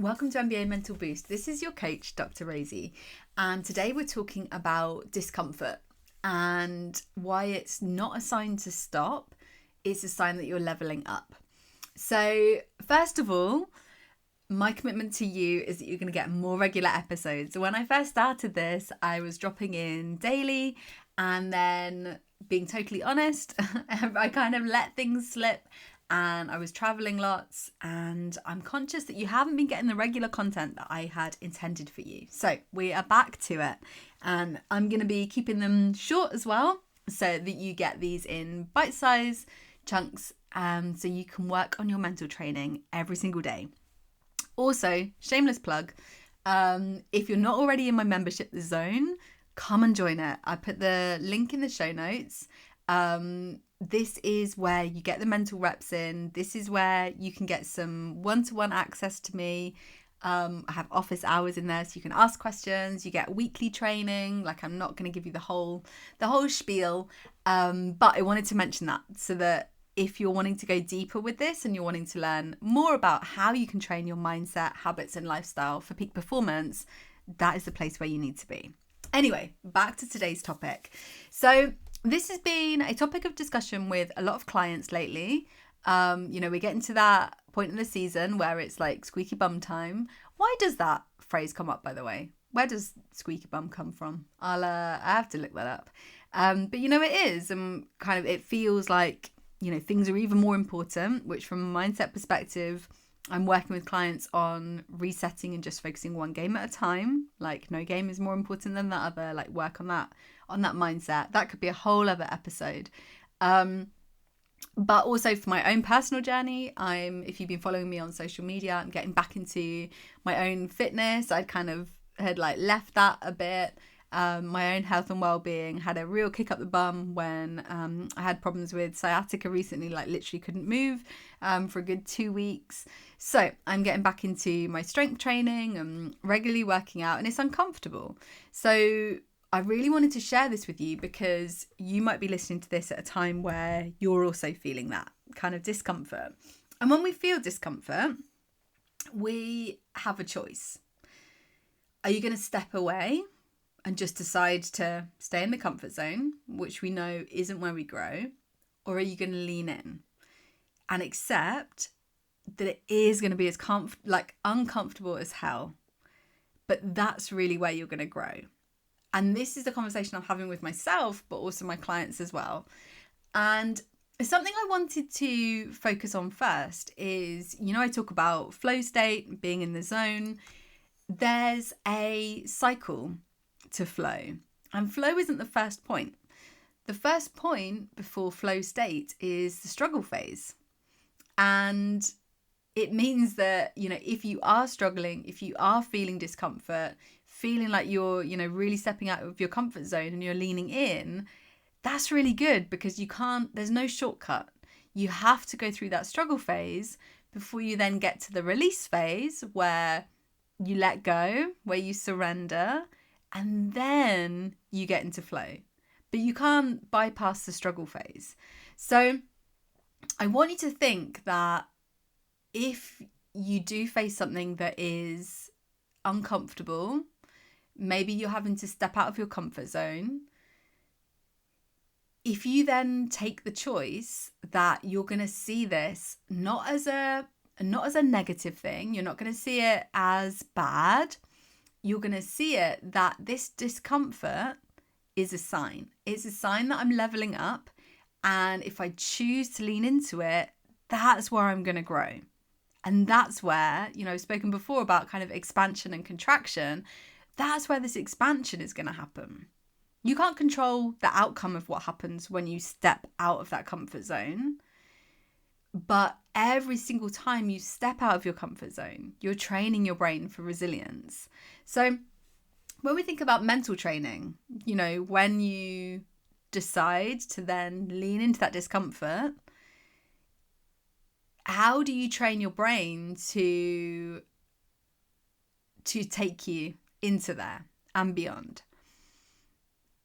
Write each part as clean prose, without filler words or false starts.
Welcome to MBA Mental Boost. This is your coach, Dr. Rosie, and today we're talking about discomfort and why it's not a sign to stop, it's a sign that you're leveling up. So, first of all, my commitment to you is that you're going to get more regular episodes. When I first started this, I was dropping in daily, and then being totally honest, I kind of let things slip. And I was traveling lots, and I'm conscious that you haven't been getting the regular content that I had intended for you. So we are back to it, and I'm going to be keeping them short as well so that you get these in bite-sized chunks, so you can work on your mental training every single day. Also, shameless plug, if you're not already in my membership zone, come and join it. I put the link in the show notes. This is where you get the mental reps in. This is where you can get some one-to-one access to me. I have office hours in there so you can ask questions. You get weekly training. Like, I'm not going to give you the whole spiel. But I wanted to mention that so that if you're wanting to go deeper with this and you're wanting to learn more about how you can train your mindset, habits and lifestyle for peak performance, that is the place where you need to be. Anyway, back to today's topic. So this has been a topic of discussion with a lot of clients lately. We're getting to that point in the season where it's like squeaky bum time. Why does that phrase come up, by the way? Where does squeaky bum come from? I have to look that up. But it is, and kind of it feels like, things are even more important, which from a mindset perspective, I'm working with clients on resetting and just focusing one game at a time. Like, no game is more important than the other. Like, work on that mindset. That could be a whole other episode. But also for my own personal journey, if you've been following me on social media, I'm getting back into my own fitness. I kind of had left that a bit. My own health and well-being had a real kick up the bum when I had problems with sciatica recently, literally couldn't move for a good 2 weeks. So I'm getting back into my strength training and regularly working out, and it's uncomfortable. So I really wanted to share this with you because you might be listening to this at a time where you're also feeling that kind of discomfort. And when we feel discomfort, we have a choice. Are you going to step away and just decide to stay in the comfort zone, which we know isn't where we grow? Or are you going to lean in and accept that it is going to be as uncomfortable as hell, but that's really where you're going to grow? And this is the conversation I'm having with myself, but also my clients as well. And something I wanted to focus on first is, I talk about flow state, being in the zone. There's a cycle to flow, and flow isn't the first point. The first point before flow state is the struggle phase. And it means that, if you are struggling, if you are feeling discomfort, feeling like you're, really stepping out of your comfort zone and you're leaning in, that's really good because there's no shortcut. You have to go through that struggle phase before you then get to the release phase where you let go, where you surrender, and then you get into flow. But you can't bypass the struggle phase. So I want you to think that if you do face something that is uncomfortable, maybe you're having to step out of your comfort zone, if you then take the choice that you're going to see this not as a negative thing, you're not going to see it as bad, you're going to see it that this discomfort is a sign. It's a sign that I'm leveling up, and if I choose to lean into it, that's where I'm going to grow. And that's where, I've spoken before about kind of expansion and contraction. That's where this expansion is going to happen. You can't control the outcome of what happens when you step out of that comfort zone. But every single time you step out of your comfort zone, you're training your brain for resilience. So when we think about mental training, when you decide to then lean into that discomfort, how do you train your brain to take you into there and beyond?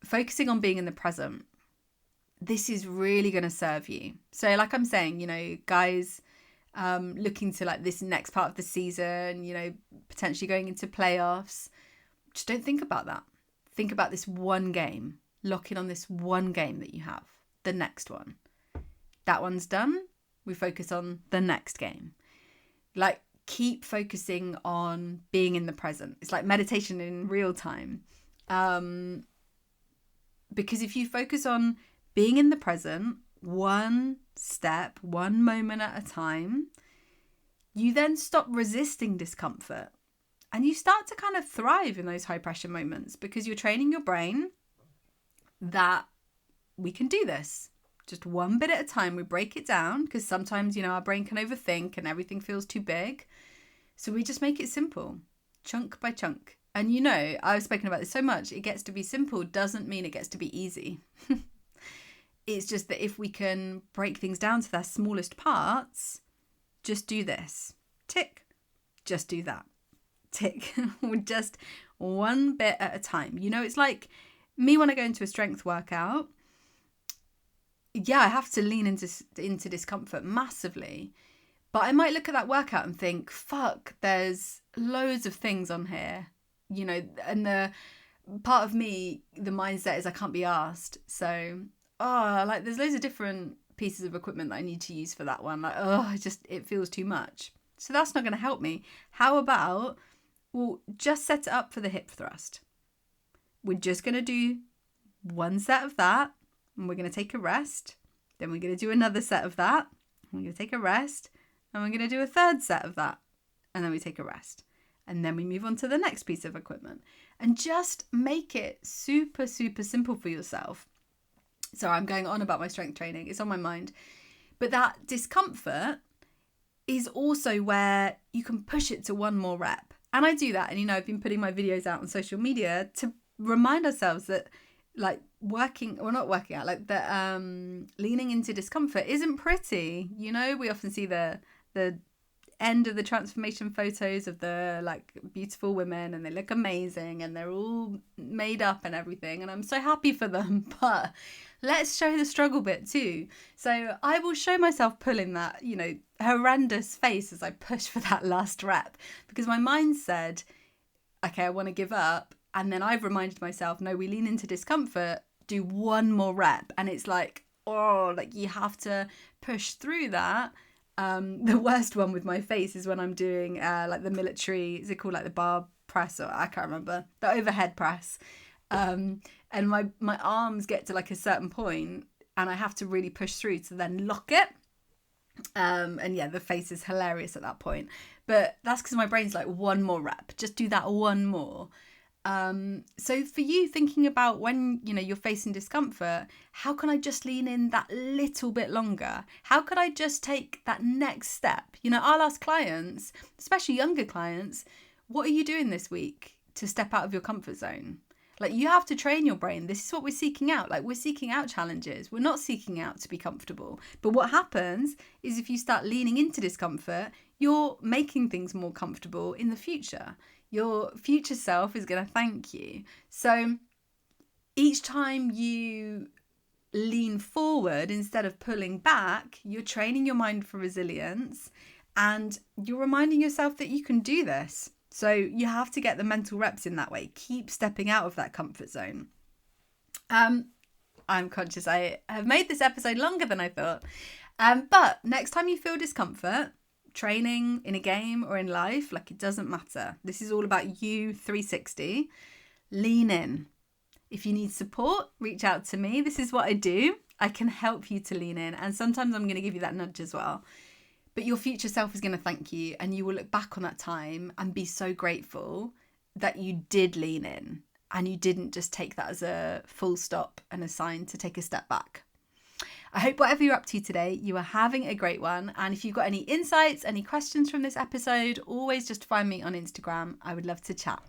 Focusing on being in the present. This is really going to serve you. So like I'm saying, guys, looking to like this next part of the season, you know, potentially going into playoffs. Just don't think about that. Think about this one game. Lock in on this one game that you have. The next one. That one's done. We focus on the next game. Like, keep focusing on being in the present. It's like meditation in real time. Because if you focus on being in the present, one step, one moment at a time, you then stop resisting discomfort and you start to kind of thrive in those high pressure moments because you're training your brain that we can do this. Just one bit at a time. We break it down because sometimes, you know, our brain can overthink and everything feels too big. So we just make it simple, chunk by chunk. And you know, I've spoken about this so much, it gets to be simple doesn't mean it gets to be easy. It's just that if we can break things down to their smallest parts, just do this. Tick. Just do that. Tick. Just one bit at a time. You know, it's like me when I go into a strength workout. Yeah, I have to lean into discomfort massively. But I might look at that workout and think, fuck, there's loads of things on here. You know, and the part of me, the mindset is I can't be asked. So, like there's loads of different pieces of equipment that I need to use for that one. Like, it feels too much. So that's not going to help me. How about, well, just set it up for the hip thrust. We're just going to do one set of that and we're going to take a rest. Then we're going to do another set of that. We're going to take a rest and we're going to do a third set of that. And then we take a rest. And then we move on to the next piece of equipment. And just make it super, super simple for yourself. Sorry, I'm going on about my strength training. It's on my mind. But that discomfort is also where you can push it to one more rep. And I do that. And, you know, I've been putting my videos out on social media to remind ourselves that, like, leaning into discomfort isn't pretty. You know, we often see the end of the transformation photos of the like beautiful women and they look amazing and they're all made up and everything, and I'm so happy for them, but let's show the struggle bit too. So I will show myself pulling that, you know, horrendous face as I push for that last rep because my mind said, okay, I want to give up, and then I've reminded myself, no, we lean into discomfort, do one more rep, and it's like, like you have to push through that. The worst one with my face is when I'm doing like the military, is it called like the bar press, or I can't remember, the overhead press, and my arms get to like a certain point and I have to really push through to then lock it, and yeah, the face is hilarious at that point, but that's because my brain's like, one more rep, just do that one more. So for you, thinking about when, you know, you're facing discomfort, how can I just lean in that little bit longer? How could I just take that next step? You know, I'll ask clients, especially younger clients, what are you doing this week to step out of your comfort zone? Like, you have to train your brain. This is what we're seeking out. Like, we're seeking out challenges. We're not seeking out to be comfortable. But what happens is if you start leaning into discomfort, you're making things more comfortable in the future. Your future self is going to thank you. So each time you lean forward instead of pulling back, you're training your mind for resilience and you're reminding yourself that you can do this. So you have to get the mental reps in that way. Keep stepping out of that comfort zone. I'm conscious I have made this episode longer than I thought. But next time you feel discomfort, training, in a game or in life, like, it doesn't matter. This is all about you 360. Lean in. If you need support, reach out to me. This is what I do. I can help you to lean in. And sometimes I'm going to give you that nudge as well. But your future self is going to thank you, and you will look back on that time and be so grateful that you did lean in and you didn't just take that as a full stop and a sign to take a step back. I hope whatever you're up to today, you are having a great one. And if you've got any insights, any questions from this episode, always just find me on Instagram. I would love to chat.